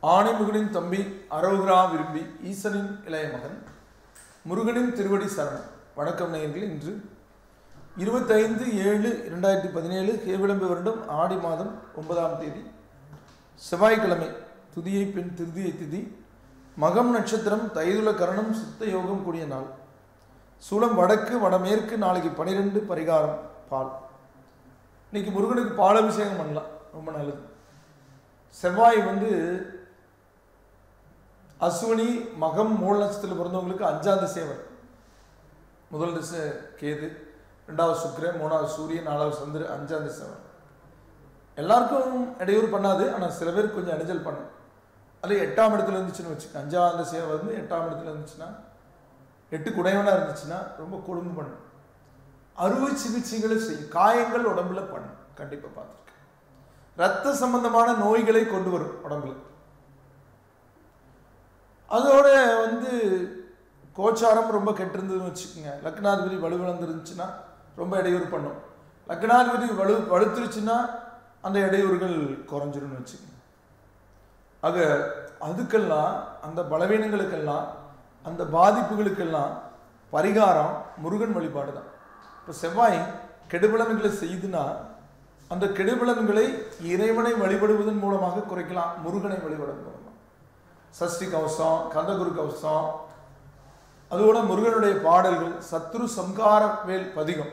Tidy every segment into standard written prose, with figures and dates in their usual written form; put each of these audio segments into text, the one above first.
ஆணைமுகனின் தம்பி அரோகரா விரும்பி ஈசனின் இளைய மகன் முருகனின் திருவடி சரணம். வணக்கம் நேயர்களே. இன்று 25/7/2017 கேவிளம்பு வருடம் ஆடி மாதம் 9ஆம் தேதி செவ்வாய்க்கிழமை. துதியை பின் திருதியை திதி, மகம் நட்சத்திரம், தைதுல கரணம், சித்த யோகம் கூடிய நாள். சூலம் வடக்கு வடமேற்கு. நாளைக்கு 12 பரிகாரம் பால். இன்னைக்கு முருகனுக்கு பால் அபிஷேகம் பண்ணலாம், ரொம்ப நல்லது. செவ்வாய் அஸ்வினி மகம் மூல நட்சத்திரத்தில் பிறந்தவங்களுக்கு 5ஆம் திசை வரும். முதல் திசை கேது, 2வது சுக்கிரன், 3வது சூரியன், 4வது சந்திரன், 5ஆம் திசை வரும். எல்லாருக்கும் இடையூறு பண்ணாது, ஆனால் சில பேருக்கு கொஞ்சம் அணிஜல் பண்ணும். அது 8ஆம் இடத்துல இருந்துச்சுன்னு வச்சுக்க, 5ஆம் திசை 8ஆம் இடத்துல இருந்துச்சுன்னா, 8 குடையவனாக இருந்துச்சுன்னா ரொம்ப கொடுமை பண்ணும். அறுவை சிகிச்சைகளை செய்யும், காயங்கள் உடம்புல பண்ணும். கண்டிப்பாக பார்த்துருக்கேன். ரத்த சம்பந்தமான நோய்களை கொண்டு வரும் உடம்புல. அதோட கோச்சாரம் ரொம்ப கெட்டிருந்ததுன்னு வச்சுக்கோங்க. லக்னாதிபதி வலுவிழந்துருந்துச்சுன்னா ரொம்ப இடையூறு பண்ணும். லக்னாதிபதி வலுத்துருச்சுன்னா அந்த இடையூறுகள் குறைஞ்சிரும்னு வச்சுக்கோங்க. ஆக அதுக்கெல்லாம், அந்த பலவீனங்களுக்கெல்லாம், அந்த பாதிப்புகளுக்கெல்லாம் பரிகாரம் முருகன் வழிபாடு தான். இப்போ செவ்வாய் கெடுபலன்களை செய்துனா அந்த கெடுபலன்களை இறைவனை வழிபடுவதன் மூலமாக குறைக்கலாம். முருகனை வழிபடுவதன் மூலமாக சஷ்டி கவசம், கந்தகுரு கவசம், அதோட முருகனுடைய பாடல்கள், சத்ரு சம்கார வேல் பதிகம்,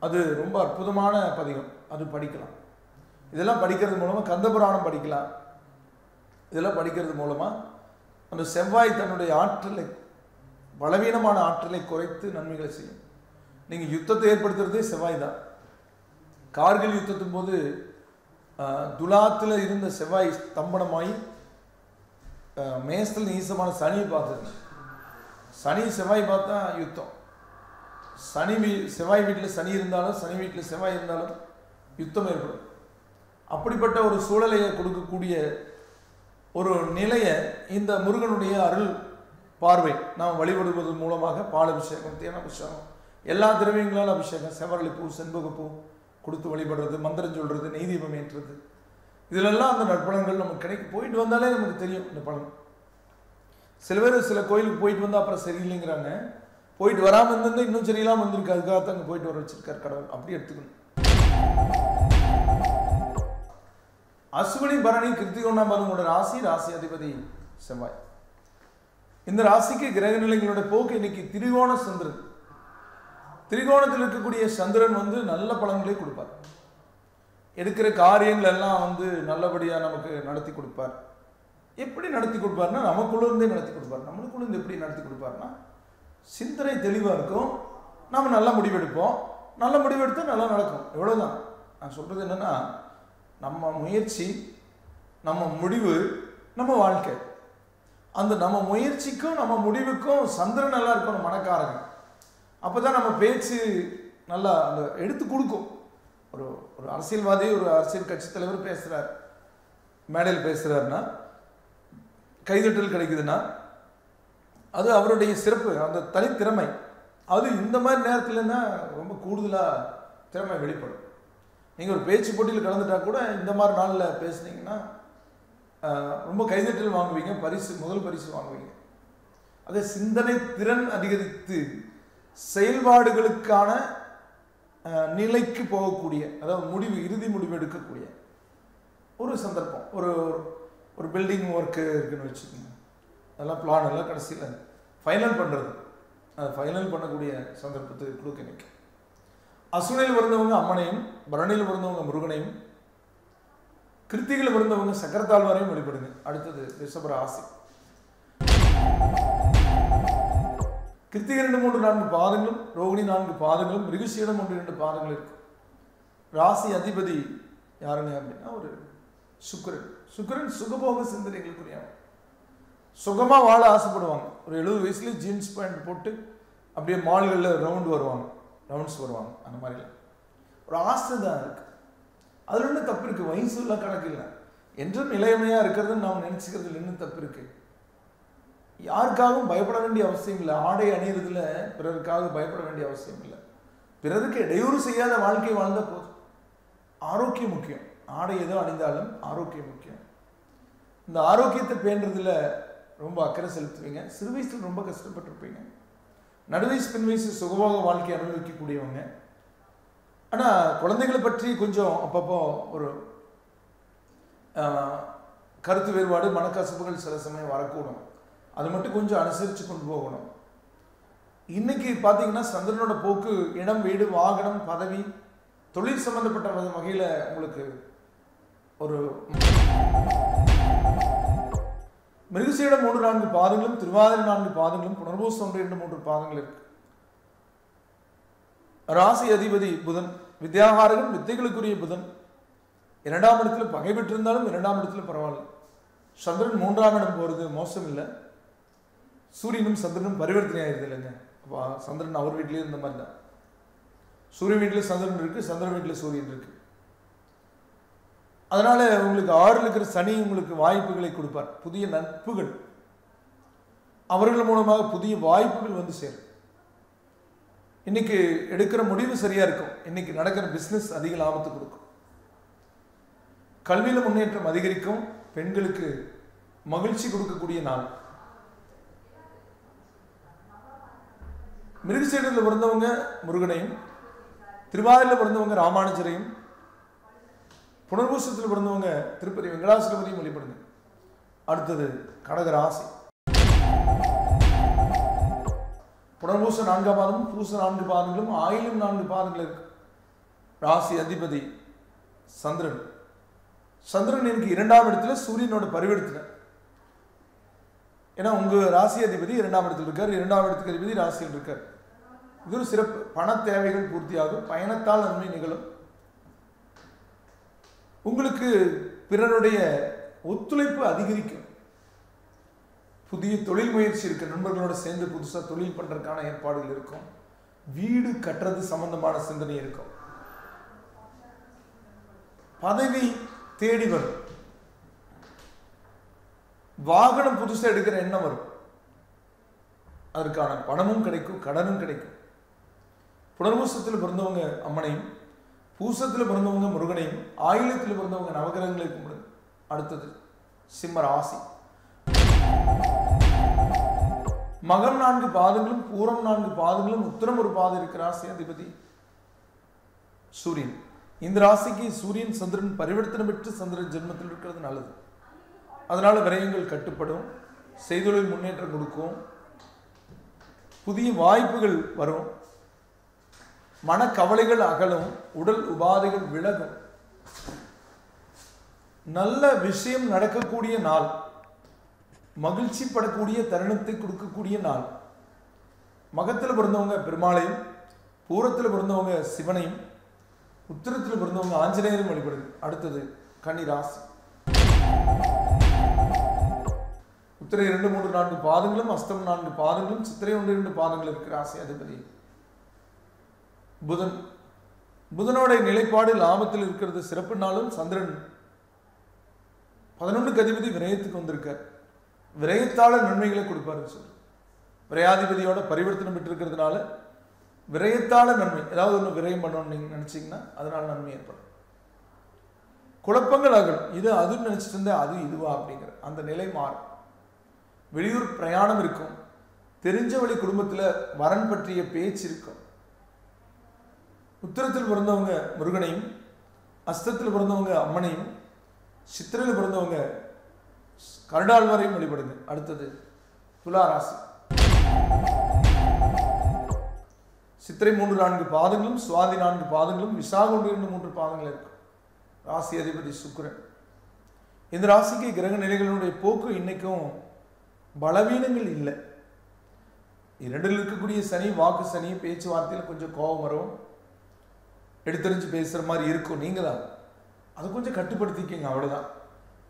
அது ரொம்ப அற்புதமான பதிகம், அது படிக்கலாம். இதெல்லாம் படிக்கிறது மூலமாக கந்தபுராணம் படிக்கலாம். இதெல்லாம் படிக்கிறது மூலமாக அந்த செவ்வாய் தன்னுடைய ஆற்றலை, பலவீனமான ஆற்றலை குறைத்து நன்மைகளை செய்யும். நீங்கள் யுத்தத்தை ஏற்படுத்துறதே செவ்வாய் தான். கார்கில் யுத்தத்தின் போது துலாத்தில் இருந்த செவ்வாய் ஸ்தம்பனமாகி மேசத்தில் நீசமான சனியை பார்த்தது. சனி செவ்வாய் பார்த்தா யுத்தம். செவ்வாய் வீட்டில் சனி இருந்தாலும், சனி வீட்டில் செவ்வாய் இருந்தாலும் யுத்தம் ஏற்படும். அப்படிப்பட்ட ஒரு சூழலையை கொடுக்கக்கூடிய ஒரு நிலையை இந்த முருகனுடைய அருள் பார்வை நாம் வழிபடுவதன் மூலமாக பால் அபிஷேகம், தேன் அபிஷேகம், எல்லா திரவியங்களால் அபிஷேகம், செவரளிப்பூ, செண்பகப்பூ கொடுத்து வழிபடுறது, மந்திரம் சொல்றது, நெய் தீபம் ஏற்றுறது, இதிலெல்லாம் அந்த நற்பலன்கள் நமக்கு கிடைக்கும். போயிட்டு வந்தாலே நமக்கு தெரியும் இந்த பலன். சில பேர் சில கோயிலுக்கு போயிட்டு வந்தால் அப்புறம் சரியில்லைங்கிறாங்க. போயிட்டு வராமல் இருந்திருந்தா இன்னும் சரியில்லாமல் வந்திருக்கு. அதுக்காகத்தான் அங்கே போயிட்டு வர வச்சிருக்கார் கடவுள். அப்படி எடுத்துக்கணும். அஸ்வினி பரணி கிருத்திகோணாம் பாதங்களோட ராசி அதிபதி செவ்வாய். இந்த ராசிக்கு கிரக நிலைகளோட போக்கு இன்னைக்கு திரிகோண சந்திரன். திரிகோணத்தில் இருக்கக்கூடிய சந்திரன் நல்ல பலன்களை கொடுப்பார். எடுக்கிற காரியங்கள் எல்லாம் நல்லபடியாக நமக்கு நடத்தி கொடுப்பார். எப்படி நடத்தி கொடுப்பார்னா, நமக்குள்ள இருந்தே நடத்தி கொடுப்பார். நம்மளுக்குள்ள இருந்து எப்படி நடத்தி கொடுப்பார்னா, சிந்தனை தெளிவாக இருக்கும், நம்ம நல்ல முடிவெடுப்போம், நல்ல முடிவெடுத்தால் நல்லா நடக்கும். எவ்வளோதான். நான் சொல்கிறது என்னென்னா, நம்ம முயற்சி, நம்ம முடிவு, நம்ம வாழ்க்கை. அந்த நம்ம முயற்சிக்கும் நம்ம முடிவுக்கும் சந்திரன் நல்லா இருக்கணும், மனக்காரங்க. அப்போ தான் நம்ம பேச்சு நல்லா அந்த எடுத்து கொடுக்கும். ஒரு அரசியல்வாதி, ஒரு அரசியல் கட்சி தலைவர் பேசுகிறார், மேடையில் பேசுகிறாருன்னா, கைதட்டல் கிடைக்குதுன்னா அது அவருடைய சிறப்பு, அந்த தனித்திறமை. அது இந்த மாதிரி நேரத்துலன்னா ரொம்ப கூடுதலாக திறமை வெளிப்படும். நீங்கள் ஒரு பேச்சு போட்டியில் கலந்துட்டா கூட இந்த மாதிரி நாளில் பேசுனீங்கன்னா ரொம்ப கைதட்டல் வாங்குவீங்க, முதல் பரிசு வாங்குவீங்க. அதே சிந்தனை திறன் அதிகரித்து செயல்பாடுகளுக்கான நிலைக்கு போகக்கூடிய, அதாவது இறுதி முடிவு எடுக்கக்கூடிய ஒரு சந்தர்ப்பம். ஒரு பில்டிங் ஒர்க்கு இருக்குன்னு வச்சுக்கோங்க. அதெல்லாம் பிளான் எல்லாம் கடைசியில் ஃபைனல் பண்ணுறது, அதை ஃபைனல் பண்ணக்கூடிய சந்தர்ப்பத்துக்கு கொடுக்க நிற்கும். அஸ்வினியில் பிறந்தவங்க அம்மனையும், பரணியில் பிறந்தவங்க முருகனையும், கிருத்திகையில் பிறந்தவங்க சக்கரத்தாழ்வாரையும் வழிபடுங்க. அடுத்தது ரிஷப ராசி. கிருத்திகை 2, 3, 4 பாதங்களும், ரோகிணி 4 பாதங்களும், மிருகசீடம் 1, 2 பாதங்கள் இருக்கு. ராசி அதிபதி யாருங்க அப்படின்னா ஒரு சுக்கிரன். சுக்கிரன் சுகபோக சிந்தனைகளுக்குரியவன். சுகமாக வாழ ஆசைப்படுவாங்க. ஒரு 70 வயசுலேயே ஜீன்ஸ் பேண்ட் போட்டு அப்படியே மால்களில் ரவுண்ட்ஸ் வருவாங்க. அந்த மாதிரிலாம் ஒரு ஆசை தான் இருக்கு. அதில் இன்னும் தப்பு இருக்குது. வயசுலாம் கணக்கு இல்லை, என்றும் இளையமையாக இருக்கிறதுன்னு நாம் நினச்சிக்கிறதுல இன்னும் தப்பு இருக்குது. யாருக்காகவும் பயப்பட வேண்டிய அவசியம் இல்லை. ஆடை அணியறதுல பிறருக்காக பயப்பட வேண்டிய அவசியம் இல்லை. பிறருக்கு இடையூறு செய்யாத வாழ்க்கை வாழ்ந்தால் போதும். ஆரோக்கியம் முக்கியம். ஆடை ஏதோ அணிந்தாலும் ஆரோக்கியம் முக்கியம். இந்த ஆரோக்கியத்தை பேணுறதுல ரொம்ப அக்கறை செலுத்துவீங்க. சிறு வயசில் ரொம்ப கஷ்டப்பட்டிருப்பீங்க. நடுவயசு பின் வயசு சுகபோக வாழ்க்கை அனுபவிக்கக்கூடியவங்க. ஆனால் குழந்தைகளை பற்றி கொஞ்சம் அப்பப்போ ஒரு கருத்து வேறுபாடு, மனக்கசப்புகள் சில சமயம் வரக்கூடும். அது மட்டும் கொஞ்சம் அனுசரித்து கொண்டு போகணும். இன்னைக்கு பார்த்தீங்கன்னா சந்திரனோட போக்கு இடம், வீடு, வாகனம், பதவி, தொழில் சம்பந்தப்பட்ட வகையில் உங்களுக்கு ஒரு மிருகசீடம் 3-4 பாதங்களும், திருவாதிரை 4 பாதங்களும், புனர்பூசம் 1-2-3 பாதங்கள் இருக்கு. ராசி அதிபதி புதன், வித்யாகாரகன், வித்தைகளுக்குரிய புதன் 2ஆம் இடத்துல பகை பெற்றிருந்தாலும் 2ஆம் இடத்துல பரவாயில்ல. சந்திரன் 3ஆம் இடம் போகிறது மோசம் இல்லை. சூரியனும் சந்திரனும் பரிவர்த்தனை ஆயிருது இல்லைங்க. சந்திரன் அவர் வீட்டிலே இருந்த மாதிரி தான். சூரியன் வீட்டில் சந்திரன் இருக்கு, சந்திரன் வீட்டில் சூரியன் இருக்கு. அதனால உங்களுக்கு 6ல் இருக்கிற சனி உங்களுக்கு வாய்ப்புகளை கொடுப்பார். புதிய நட்புகள், அவர்கள் மூலமாக புதிய வாய்ப்புகள் வந்து சேரும். இன்னைக்கு எடுக்கிற முடிவு சரியா இருக்கும். இன்னைக்கு நடக்கிற பிசினஸ் அதிக லாபத்தை கொடுக்கும். கல்வியில முன்னேற்றம் அதிகரிக்கும். பெண்களுக்கு மகிழ்ச்சி கொடுக்கக்கூடிய நாள். மிருகசீடத்தில் பிறந்தவங்க முருகனையும், திருவாதிரையில் பிறந்தவங்க ராமானுஜரையும், புனர்பூசத்தில் பிறந்தவங்க திருப்பதி வெங்கடாசலபதியும் வழிபடுங்க. அடுத்தது கடக ராசி. புனர்பூச 4ஆம் பாதமும், பூச 4 பாதங்களும், ஆயிலும் 4 பாதங்கள் இருக்கு. ராசி அதிபதி சந்திரன். சந்திரன் எனக்கு 2ஆம் இடத்துல சூரியனோட பரிவர்த்தனை. ஏன்னா உங்க ராசி அதிபதி 2ஆம் இடத்துல இருக்கார், 2ஆம் இடத்துக்கு அதிபதி ராசியில் இருக்கார். இது ஒரு சிறப்பு. பண தேவைகள் பூர்த்தியாகும், பயணத்தால் நன்மை நிகழும். உங்களுக்கு பிறருடைய ஒத்துழைப்பு அதிகரிக்கும். புதிய தொழில் முயற்சி இருக்கு. நண்பர்களோட சேர்ந்து புதுசாக தொழில் பண்றதுக்கான ஏற்பாடுகள் இருக்கும். வீடு கட்டுறது சம்பந்தமான சிந்தனை இருக்கும். பதவி தேடி வரும். வாகனம் புதுசாக எடுக்கிற எண்ணம் வரும். அதற்கான பணமும் கிடைக்கும், கடனும் கிடைக்கும். புனர்பூசத்தில் பிறந்தவங்க அம்மனையும், பூசத்தில் பிறந்தவங்க முருகனையும், ஆயிலத்தில் பிறந்தவங்க நவகிரகங்களை கும்பிடுங்க. அடுத்தது சிம்ம ராசி. மகம் 4 பாதங்களும், பூரம் 4 பாதங்களும், உத்திரம் 1 பாதம் இருக்கிற ராசி அதிபதி சூரியன். இந்த ராசிக்கு சூரியன் சந்திரன் பரிவர்த்தனை பெற்று சந்திரன் ஜென்மத்தில் இருக்கிறது நல்லது. அதனால விரயங்கள் கட்டுப்படும், செய்தொழில் முன்னேற்றம் கொடுக்கும், புதிய வாய்ப்புகள் வரும், மனக்கவலைகள் அகலும், உடல் உபாதைகள் விலகும், நல்ல விஷயம் நடக்கக்கூடிய நாள், மகிழ்ச்சி படக்கூடிய தருணத்தை கொடுக்கக்கூடிய நாள். மகத்தில் பிறந்தவங்க பெருமாளையும், பூரத்தில் பிறந்தவங்க சிவனையும், உத்திரத்தில் பிறந்தவங்க ஆஞ்சநேயரும் வழிபடுது. அடுத்தது கன்னி ராசி. உத்திரை 2, 3, 4 பாதங்களும், அஸ்தம் 4 பாதங்களும், சித்திரை 1-2 பாதங்கள் இருக்கிற ராசி அதிபதி புதன். புதனோட நிலைப்பாடு லாபத்தில் இருக்கிறது சிறப்பு நாளும். சந்திரன் 11க்கு அதிபதி விரயத்துக்கு வந்திருக்கார். விரயத்தால நன்மைகளை கொடுப்பாருன்னு சொல்லு. விரையாதிபதியோட பரிவர்த்தனை பெற்று இருக்கிறதுனால விரயத்தால நன்மை. ஏதாவது ஒன்று விரயம் பண்ணணும்னு நீங்க நினைச்சீங்கன்னா அதனால நன்மை ஏற்படும். குழப்பங்கள் ஆகணும். இது அதுன்னு நினைச்சிட்டு இருந்தா அது இதுவா அப்படிங்கிற அந்த நிலை மாறும். வெளியூர் பிரயாணம் இருக்கும். தெரிஞ்ச வழி குடும்பத்தில் வரன் பற்றிய பேச்சு இருக்கும். உத்திரத்தில் பிறந்தவங்க முருகனையும், அஸ்தத்தில் பிறந்தவங்க அம்மனையும், சித்திரையில் பிறந்தவங்க கருடாழ்வாரையும் வழிபடுங்க. அடுத்தது துலா ராசி. சித்திரை 3-4 பாதங்களும், சுவாதி 4 பாதங்களும், விசாகம் 1-3 பாதங்கள் இருக்கும். ராசி அதிபதி சுக்கிரன். இந்த ராசிக்கு கிரக நிலைகளுடைய போக்கு இன்னைக்கும் பலவீனங்கள் இல்லை. 2ல் இருக்கக்கூடிய சனி வாக்கு சனி, பேச்சுவார்த்தையில் கொஞ்சம் கோபம் வரும், எடுத்தறிஞ்சு பேசுகிற மாதிரி இருக்கும். நீங்கள் தான் அதை கொஞ்சம் கட்டுப்படுத்திக்கிங்க, அவ்வளோதான்.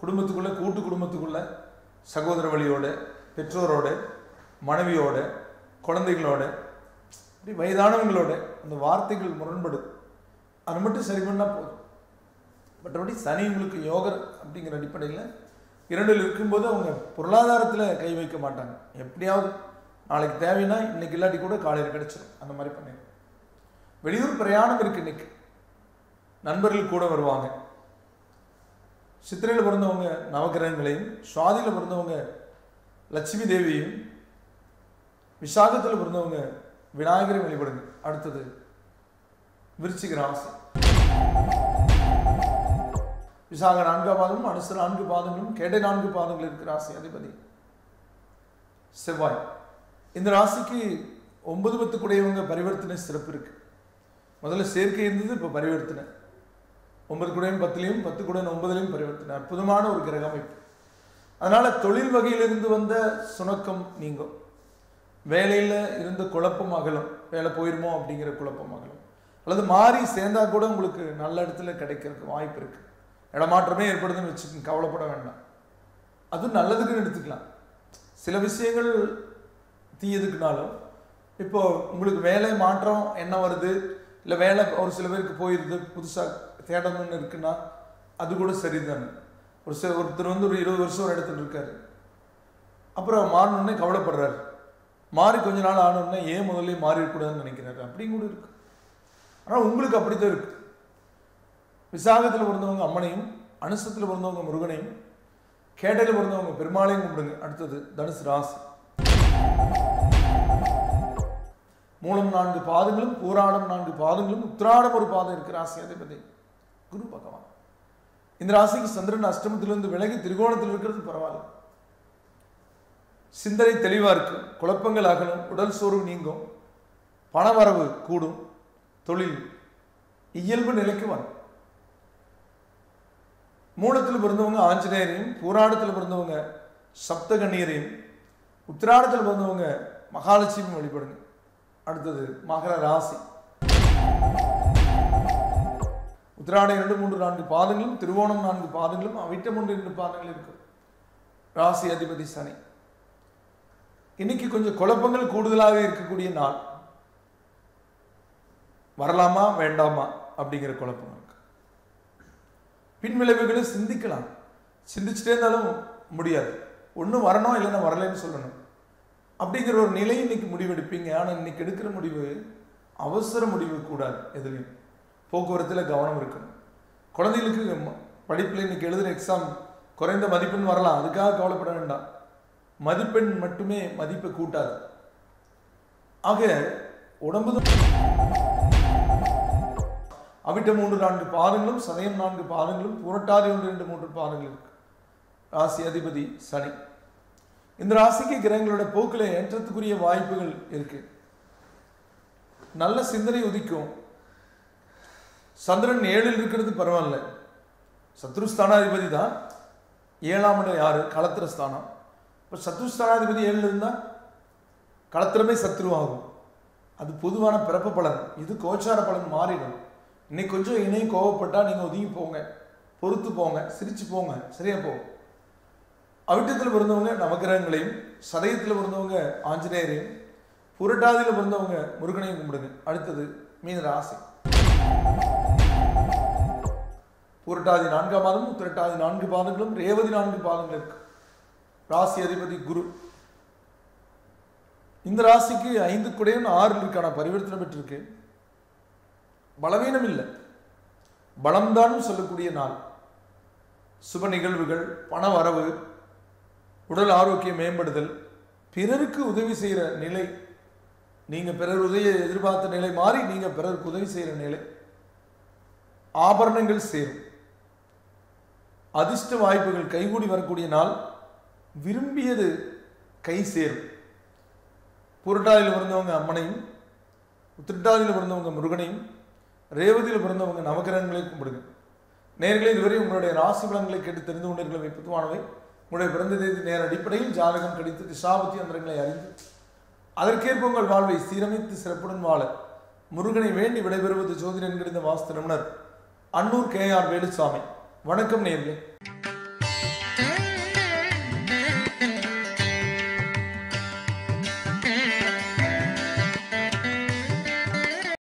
குடும்பத்துக்குள்ளே, கூட்டு குடும்பத்துக்குள்ளே சகோதர வழியோட, பெற்றோரோட, மனைவியோட, குழந்தைகளோட, இப்படி வயதானவங்களோட அந்த வார்த்தைகள் முரண்படுது. அதை மட்டும் சரி பண்ணால் போதும். மற்றபடி சனி உங்களுக்கு யோகர் அப்படிங்கிற அடிப்படையில் 2ல் இருக்கும்போது அவங்க பொருளாதாரத்தில் கை வைக்க மாட்டாங்க. எப்படியாவது நாளைக்கு தேவைன்னா இன்னைக்கு இல்லாட்டி கூட காலையில் கிடைச்சிடும். அந்த மாதிரி பண்ணிடுங்க. வெளியூர் பிரயாணம் இருக்கு. இன்னைக்கு நண்பர்கள் கூட வருவாங்க. சித்திரையில் பிறந்தவங்க நவகிரகங்களையும், சுவாதியில் பிறந்தவங்க லட்சுமி தேவியையும், விசாகத்தில் பிறந்தவங்க விநாயகரை வழிபடுங்க. அடுத்தது விருச்சிக ராசி. விசாக 4ஆம் பாதமும், அனுச 4 பாதங்களும், கேடை 4 பாதங்கள் இருக்கிற ராசி அதிபதி செவ்வாய். இந்த ராசிக்கு 9 10 கூடையவங்க பரிவர்த்தனை சிறப்பு இருக்கு. முதல்ல சேர்க்கை இருந்தது, இப்போ பரிவர்த்தனை. 9 கூடையும் 10லையும், 10 கூடையும் 9லையும் பரிவர்த்தனை. அற்புதமான ஒரு கிரக அமைப்பு. அதனால தொழில் வகையிலிருந்து வந்த சுணக்கம் நீங்கும். வேலையில் இருந்த குழப்பம் அகலும். வேலை போயிருமோ அப்படிங்கிற குழப்பம் அகலும். அல்லது மாறி சேர்ந்தா கூட உங்களுக்கு நல்ல இடத்துல கிடைக்கிறதுக்கு வாய்ப்பு இருக்கு. இடமாற்றமே ஏற்படுதுன்னு வச்சுக்கோங்க, கவலைப்பட வேண்டாம். அது நல்லதுக்குன்னு எடுத்துக்கலாம். சில விஷயங்கள் தீயதுக்குனாலும், இப்போ உங்களுக்கு வேலை மாற்றம் என்ன வருது, இல்லை வேலை ஒரு சில பேருக்கு போயிடுது, புதுசாக தேடணும்னு இருக்குன்னா அது கூட சரிதானே. ஒருத்தர் வந்து ஒரு 20 வருஷம் ஒரு இடத்துல இருக்காரு, அப்புறம் மாறணுன்னே கவலைப்படுறாரு. மாறி கொஞ்ச நாள் ஆனோடனே ஏன் முதல்ல மாறிடக்கூடாதுன்னு நினைக்கிறாரு. அப்படியும் கூட இருக்கு. ஆனால் உங்களுக்கு அப்படித்தான் இருக்கு. விசாகத்தில் பிறந்தவங்க அம்மனையும், அனுசத்தில் பிறந்தவங்க முருகனையும், கேடையில் பிறந்தவங்க பெருமாளையும் கும்பிடுங்க. அடுத்தது தனுசு ராசி. மூலம் 4 பாதங்களும், பூராடம் 4 பாதங்களும், உத்திராடம் ஒரு பாதம் இருக்கு ராசி அதிபதி குரு பகவான். இந்த ராசிக்கு சந்திரன் அஷ்டமத்திலிருந்து விலகி திரிகோணத்தில் இருக்கிறது பரவாயில்ல. சிந்தனை தெளிவா இருக்கு, குழப்பங்கள் அகலும், உடல் சோர்வு நீங்கும், பணவரவு கூடும், தொழில் இயல்பு நிலைக்கு வரும். மூலத்தில் பிறந்தவங்க ஆஞ்சநேயரையும், பூராடத்தில் பிறந்தவங்க சப்தகண்ணீரையும், உத்திராடத்தில் பிறந்தவங்க மகாலட்சுமி வழிபடுங்க. அடுத்தது மகர ராசி. உத்திராடம் 2 3 4 பாதங்களும், திருவோணம் 4 பாதங்களும், அவிட்டம் 1 2 பாதங்கள் இருக்கும் ராசி அதிபதி சனி. இன்னைக்கு கொஞ்சம் குழப்பங்கள் கூடுதலாக இருக்கக்கூடிய நாள். வரலாமா வேண்டாமா அப்படிங்கிற குழப்பம் இருக்கு. பின்விளைவுகளை சிந்திக்கலாம். சிந்திச்சுட்டே இருந்தாலும் முடியாது. ஒன்று வரணும், இல்லைன்னா வரலைன்னு சொல்லணும் அப்படிங்கிற ஒரு நிலை இன்னைக்கு முடிவெடுப்பீங்க. ஆனால் இன்னைக்கு எடுக்கிற முடிவு அவசர முடிவு கூடாது. எதுலையும் போக்குவரத்தில் கவனம் இருக்கணும். குழந்தைகளுக்கு படிப்பில் இன்னைக்கு எழுதுகிற எக்ஸாம் குறைந்த மதிப்பெண் வரலாம், அதுக்காக கவலைப்பட வேண்டாம். மதிப்பெண் மட்டுமே மதிப்பை கூட்டாது. ஆக உடம்பு அவிட்டம் 3 4 பாதங்களும், சதயம் 4 பாதங்களும், புரட்டாதி 1 2 3 பாதங்கள் இருக்கு ராசி அதிபதி சனி. இந்த ராசிக்கு கிரகங்களோட போக்கில் ஏற்றத்துக்குரிய வாய்ப்புகள் இருக்கு. நல்ல சிந்தனை உதிக்கும். சந்திரன் 7ல் இருக்கிறது பரவாயில்ல. சத்ருஸ்தானாதிபதி தான். 7ஆம் இடம் யாரு? களத்திர ஸ்தானம். இப்போ சத்ருஸ்தானாதிபதி 7ல் இருந்தால் களத்திரமே சத்ருவாகும். அது பொதுவான பிறப்பு பலன். இது கோச்சார பலன் மாறிடும். இன்னைக்கு கொஞ்சம் இணையும் கோவப்பட்டா நீங்க ஒதுங்கி போங்க, பொறுத்து போங்க, சிரிச்சு போங்க, சரியா போகும். அவிட்டத்தில் பிறந்தவங்க நவகிரகங்களையும், சதயத்தில் பிறந்தவங்க ஆஞ்சநேயரையும், புரட்டாதியில் பிறந்தவங்க முருகனையும் கும்பிடுங்க. அடுத்தது மீன ராசி. புரட்டாதி 4ஆம் பாதமும், உத்திரட்டாதி 4 பாதங்களும், ரேவதி 4 பாதங்கள் இருக்கு ராசி அதிபதி குரு. இந்த ராசிக்கு 5 கூடையும் 6 இருக்கான பரிவர்த்தனை பெற்றிருக்கு. பலவீனம் இல்லை, பலம்தான் சொல்லக்கூடிய நாள். சுப நிகழ்வுகள், பண வரவு, உடல் ஆரோக்கியம் மேம்படுதல், பிறருக்கு உதவி செய்கிற நிலை, நீங்க பிறர் உதவியை எதிர்பார்த்த நிலை மாறி நீங்க பிறருக்கு உதவி செய்கிற நிலை, ஆபரணங்கள் சேரும், அதிர்ஷ்ட வாய்ப்புகள் கைகூடி வரக்கூடிய நாள், விரும்பியது கை சேரும். புரட்டாதியில் பிறந்தவங்க அம்மனையும், உத்திரட்டாதியில் பிறந்தவங்க முருகனையும், ரேவதியில் பிறந்தவங்க நவகிரகங்களை கும்பிடுங்க. நேர்களை இதுவரை உங்களுடைய ராசி பலன்களை கேட்டு தெரிந்து கொண்டீர்கள். பொதுவானவை உங்களுடைய பிறந்த தேதி நேர அடிப்படையில் ஜாதகம் கடித்து திசாபத்தி அந்தரங்களை அறிந்து அதற்கேற்ப உங்கள் வாழ்வை சீரமைத்து சிறப்புடன் வாழ முருகனை வேண்டி விடைபெறுவது ஜோதிடன் கிடைத்த வாஸ்து நிபுணர் அன்னூர் KR வேலுசாமி. வணக்கம் நேயர்களே.